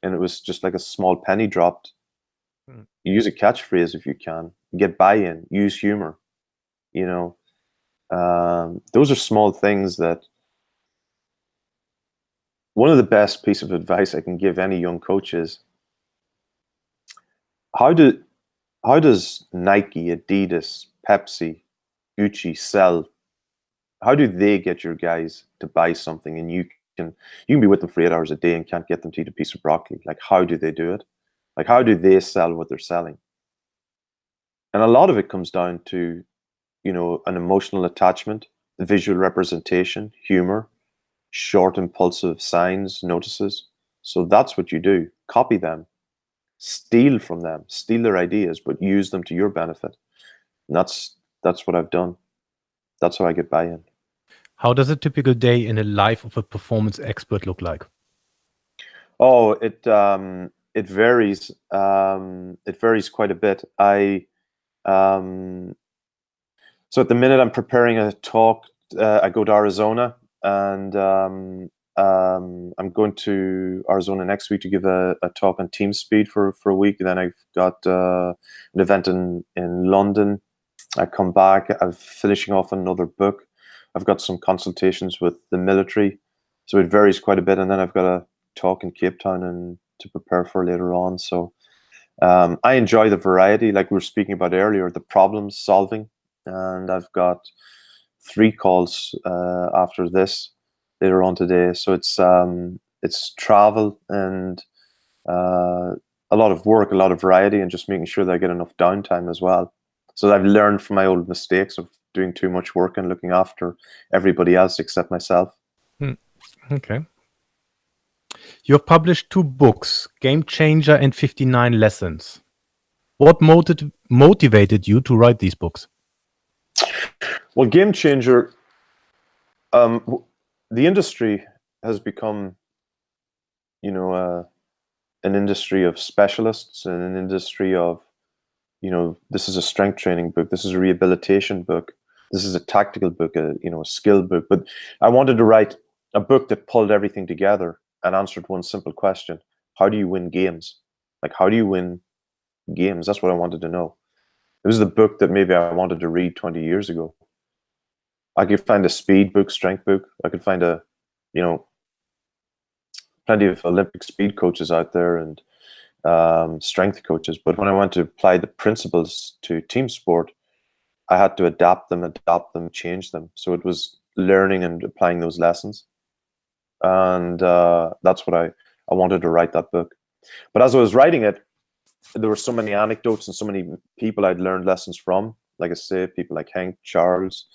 And it was just like a small penny dropped. You use a catchphrase if you can, get buy-in, use humor. Those are small things that. One of the best piece of advice I can give any young coach is how does Nike, Adidas, Pepsi, Gucci sell? How do they get your guys to buy something, and you can be with them for 8 hours a day and can't get them to eat a piece of broccoli? Like, how do they do it? Like, how do they sell what they're selling? And a lot of it comes down to, an emotional attachment, visual representation, humor, short impulsive signs, notices. So that's what you do. Copy them, steal from them, steal their ideas, but use them to your benefit. And that's what I've done. That's how I get buy-in. How does a typical day in the life of a performance expert look like? Oh, it varies. It varies quite a bit. So at the minute I'm preparing a talk I go to Arizona, and I'm going to Arizona next week to give a talk on team speed for a week. And then I've got an event in London. I come back. I'm finishing off another book. I've got some consultations with the military, so it varies quite a bit. And then I've got a talk in Cape Town and to prepare for later on. So I enjoy the variety, like we were speaking about earlier, the problem solving. And I've got 3 calls after this later on today. So it's travel and a lot of work, a lot of variety, and just making sure that I get enough downtime as well. So I've learned from my old mistakes of doing too much work and looking after everybody else except myself. Okay. You have published 2 books, Game Changer and 59 Lessons. What motivated you to write these books? Well, Game Changer, the industry has become, an industry of specialists and an industry of, this is a strength training book, this is a rehabilitation book, this is a tactical book, a skill book. But I wanted to write a book that pulled everything together and answered one simple question: how do you win games? Like, how do you win games? That's what I wanted to know. It was the book that maybe I wanted to read 20 years ago. I could find a speed book, strength book. I could find plenty of Olympic speed coaches out there and strength coaches. But when I went to apply the principles to team sport, I had to adopt them, change them. So it was learning and applying those lessons. And that's what I wanted to write that book. But as I was writing it, there were so many anecdotes and so many people I'd learned lessons from. Like I say, people like Hank, Charles,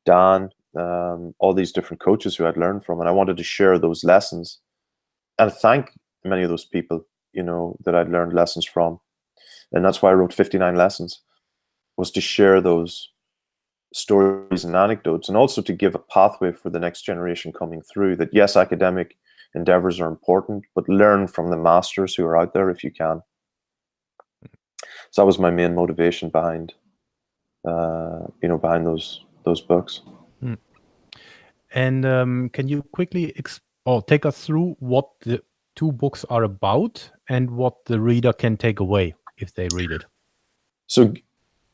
Dan, all these different coaches who I'd learned from. And I wanted to share those lessons and thank many of those people, that I'd learned lessons from. And that's why I wrote 59 Lessons, was to share those stories and anecdotes, and also to give a pathway for the next generation coming through, that yes, academic endeavors are important, but learn from the masters who are out there if you can. So that was my main motivation behind behind those books. And can you quickly take us through what the 2 books are about and what the reader can take away if they read it? So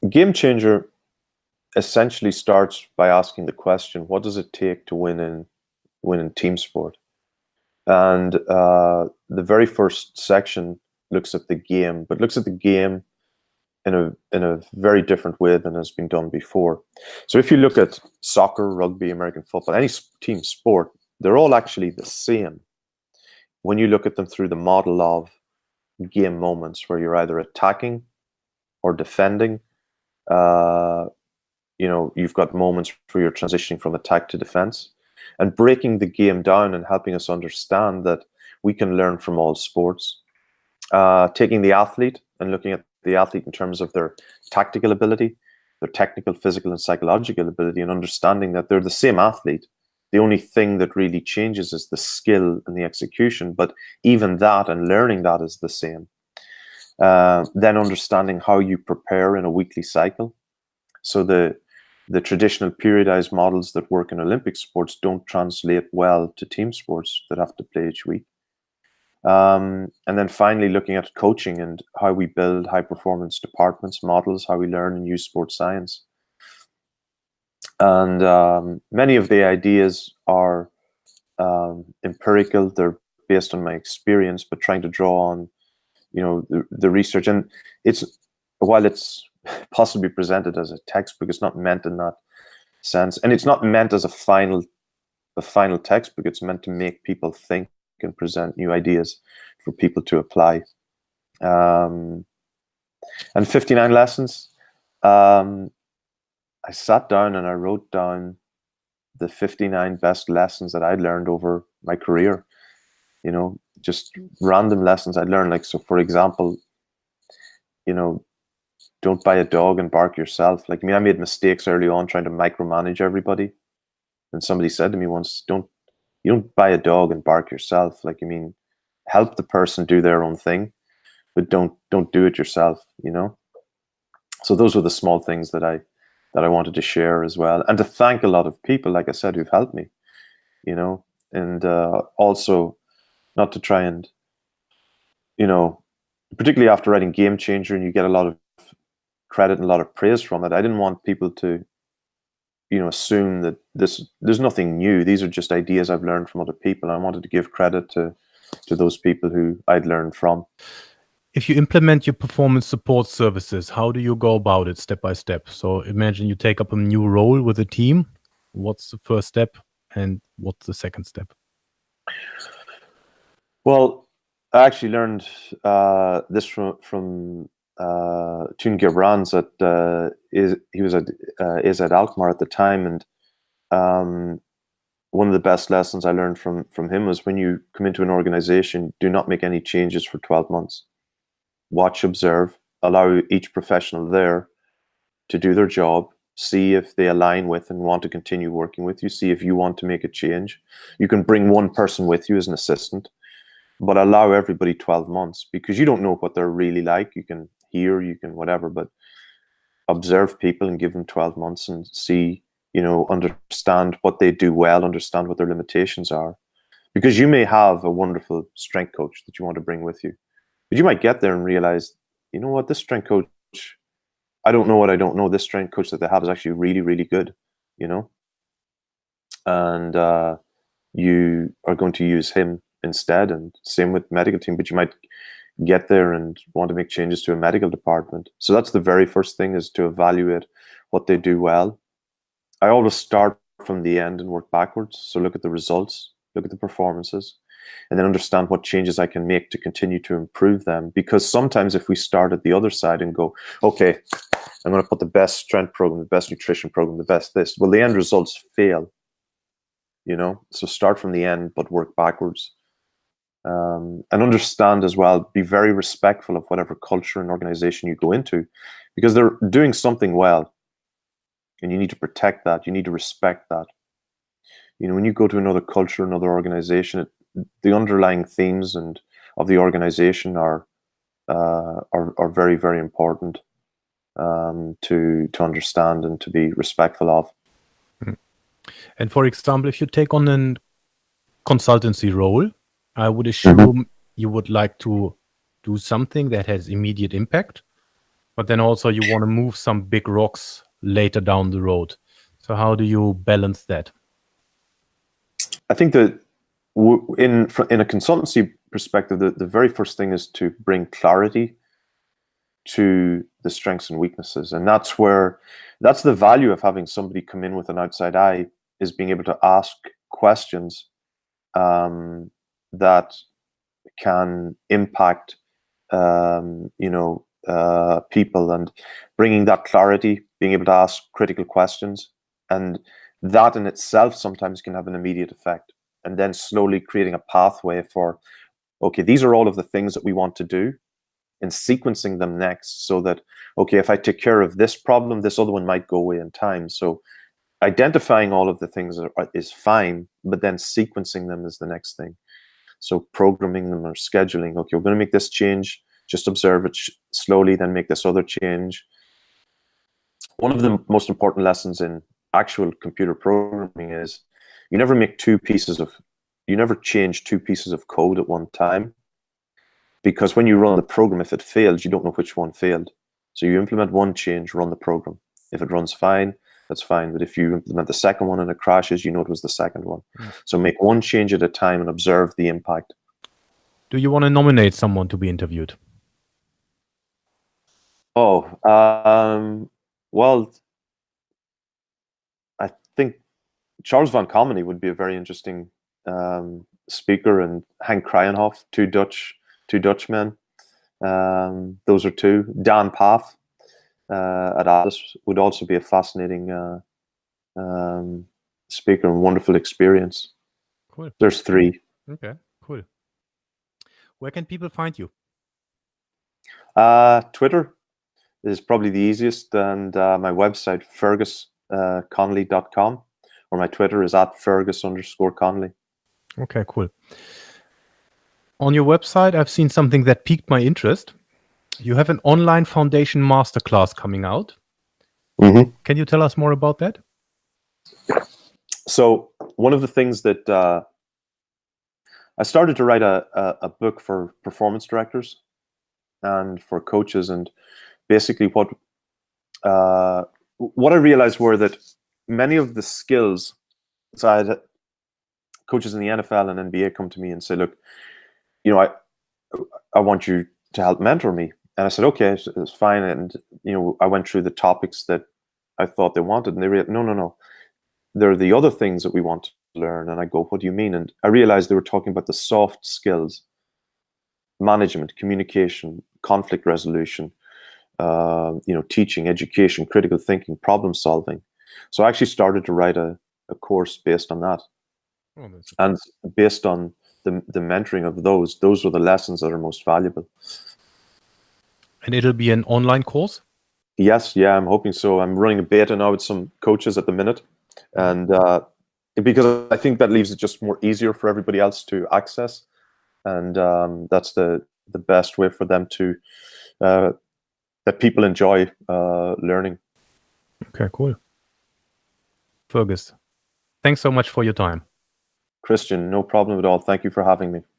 Game Changer essentially starts by asking the question, what does it take to win in team sport? And the very first section looks at the game, but looks at the game in a very different way than has been done before. So if you look at soccer, rugby, American football, any team sport, they're all actually the same when you look at them through the model of game moments, where you're either attacking or defending. You've got moments where you're transitioning from attack to defense, and breaking the game down and helping us understand that we can learn from all sports. Taking the athlete and looking at the athlete in terms of their tactical ability, their technical, physical, and psychological ability, and understanding that they're the same athlete. The only thing that really changes is the skill and the execution, but even that and learning that is the same. Then understanding how you prepare in a weekly cycle. So the traditional periodized models that work in Olympic sports don't translate well to team sports that have to play each week. And then finally looking at coaching and how we build high performance departments, models, how we learn and use sports science. And many of the ideas are empirical. They're based on my experience, but trying to draw on, the research. And while it's possibly presented as a textbook, it's not meant in that sense. And it's not meant as a final textbook. It's meant to make people think and present new ideas for people to apply. And 59 Lessons, I sat down and I wrote down the 59 best lessons that I'd learned over my career. Just random lessons I'd learned. Like, so for example, don't buy a dog and bark yourself. Like, I made mistakes early on trying to micromanage everybody. And somebody said to me once, you don't buy a dog and bark yourself. Like, help the person do their own thing, but don't do it yourself, So those were the small things that I that I wanted to share as well, and to thank a lot of people, like I said, who've helped me, you know, and also not to try and, you know, particularly after writing Game Changer, and you get a lot of credit and a lot of praise from it. I didn't want people to, you know, assume that there's nothing new. These are just ideas I've learned from other people. I wanted to give credit to those people who I'd learned from. If you implement your performance support services, how do you go about it step by step? So imagine you take up a new role with a team. What's the first step and what's the second step? Well, I actually learned this from Tune Gibrans he was at Alkmaar at the time, and one of the best lessons I learned from him was, when you come into an organization, do not make any changes for 12 months. Watch, observe, allow each professional there to do their job, see if they align with and want to continue working with you, see if you want to make a change. You can bring one person with you as an assistant, but allow everybody 12 months, because you don't know what they're really like. You can hear, you can whatever, but observe people and give them 12 months and see, you know, understand what they do well, understand what their limitations are. Because you may have a wonderful strength coach that you want to bring with you, but you might get there and realize, you know what, this strength coach, I don't know what I don't know. This strength coach that they have is actually really, really good, you know? And you are going to use him instead, and same with medical team, but you might get there and want to make changes to a medical department. So that's the very first thing, is to evaluate what they do well. I always start from the end and work backwards. So look at the results, look at the performances, and then understand what changes I can make to continue to improve them. Because sometimes if we start at the other side and go, okay, I'm going to put the best strength program, the best nutrition program, the best this, well, the end results fail, you know? So start from the end, but work backwards. And understand as well, be very respectful of whatever culture and organization you go into, because they're doing something well, and you need to protect that. You need to respect that. You know, when you go to another culture, another organization, the underlying themes and of the organization are very, very important to understand and to be respectful of. And for example, if you take on a consultancy role, I would assume you would like to do something that has immediate impact, but then also you want to move some big rocks later down the road. So how do you balance that? I think that in a consultancy perspective, the very first thing is to bring clarity to the strengths and weaknesses. And that's the value of having somebody come in with an outside eye, is being able to ask questions that can impact people, and bringing that clarity, being able to ask critical questions, and that in itself sometimes can have an immediate effect. And then slowly creating a pathway for, okay, these are all of the things that we want to do, and sequencing them next, so that, okay, if I take care of this problem, this other one might go away in time. So identifying all of the things is fine, but then sequencing them is the next thing. So programming them or scheduling, okay, we're going to make this change, just observe it slowly, then make this other change. One of the most important lessons in actual computer programming is you never change two pieces of code at one time, because when you run the program, if it fails, you don't know which one failed. So you implement one change, run the program. If it runs fine, that's fine. But if you implement the second one and it crashes, you know it was the second one. So make one change at a time and observe the impact. Do you want to nominate someone to be interviewed? Well, I think Charles van Kameny would be a very interesting speaker, and Henk Kraaienhof, two Dutchmen. Those are two. Dan Path at Alice would also be a fascinating speaker and wonderful experience. Cool. There's three. Okay, cool. Where can people find you? Twitter is probably the easiest, and my website, fergusconnolly.com, or my Twitter is @Fergus_Connolly. Okay, cool. On your website, I've seen something that piqued my interest. You have an online foundation masterclass coming out. Can you tell us more about that? So one of the things that I started to write a book for performance directors and for coaches, and basically what I realized were that many of the skills. So I had coaches in the NFL and NBA come to me and say, "Look, I want you to help mentor me." And I said, "Okay, it's fine." And I went through the topics that I thought they wanted, and they realized, no. There are the other things that we want to learn. And I go, "What do you mean?" And I realized they were talking about the soft skills: management, communication, conflict resolution, teaching, education, critical thinking, problem solving. So I actually started to write a course based on that. Oh, that's And based on the mentoring of those were the lessons that are most valuable. And it'll be an online course? Yes, yeah, I'm hoping so. I'm running a beta now with some coaches at the minute. And because I think that leaves it just more easier for everybody else to access. And that's the best way for them to, that people enjoy learning. Okay, cool. Fergus, thanks so much for your time. Christian, no problem at all. Thank you for having me.